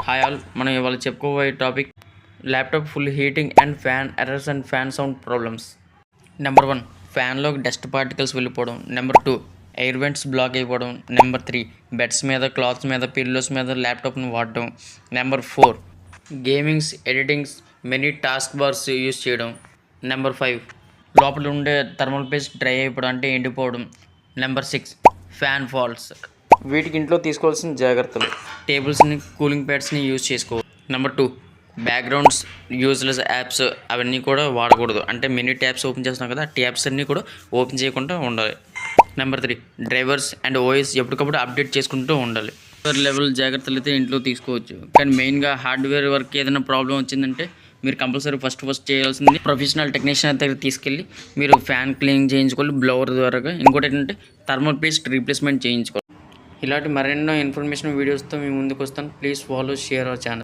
Hi all, మనం ఇవాళ చెప్పుకోబోయే topic laptop full heating and fan errors and fan sound problems. Number 1, ఫ్యాన్లోకి dust particles వెళ్ళిపోవడం. Number 2, air vents block అయిపోవడం. Number 3, beds మీద, clothes మీద, పిల్లోస్ మీద ల్యాప్టాప్ని వాడడం. Number 4, gamings, editings, many task bars use చేయడం. నెంబర్ 5, లోపల ఉండే థర్మల్ పేస్ట్ డ్రై అయిపోవడం అంటే ఎండిపోవడం. Number 6, fan falls. వీటికి ఇంట్లో తీసుకోవాల్సిన జాగ్రత్తలు: టేబుల్స్ని, కూలింగ్ ప్యాడ్స్ని యూజ్ చేసుకోవాలి. నెంబర్ 2, బ్యాక్గ్రౌండ్స్, యూజ్లెస్ యాప్స్ అవన్నీ కూడా వాడకూడదు. అంటే మెనీ ట్యాబ్స్ ఓపెన్ చేస్తున్నాం కదా, ట్యాబ్స్ అన్నీ కూడా ఓపెన్ చేయకుండా ఉండాలి. నెంబర్ 3, డ్రైవర్స్ అండ్ ఓఎస్ ఎప్పటికప్పుడు అప్డేట్ చేసుకుంటూ ఉండాలి. సాఫ్ట్వేర్ లెవెల్ జాగ్రత్తలు అయితే ఇంట్లో తీసుకోవచ్చు, కానీ మెయిన్గా హార్డ్వేర్ వర్క్ ఏదైనా ప్రాబ్లం వచ్చిందంటే మీరు కంపల్సరీ ఫస్ట్ చేయాల్సింది ప్రొఫెషనల్ టెక్నీషియన్ దగ్గర తీసుకెళ్ళి మీరు ఫ్యాన్ క్లీన్ చేయించుకోవాలి బ్లోవర్ ద్వారా. ఇంకోటి ఏంటంటే థర్మల్ పేస్ట్ రీప్లేస్మెంట్ చేయించుకోవాలి. ఇలాంటి మరెన్నో ఇన్ఫర్మేషన్ వీడియోస్తో మీ ముందుకు వస్తాను. Please follow, share our channel.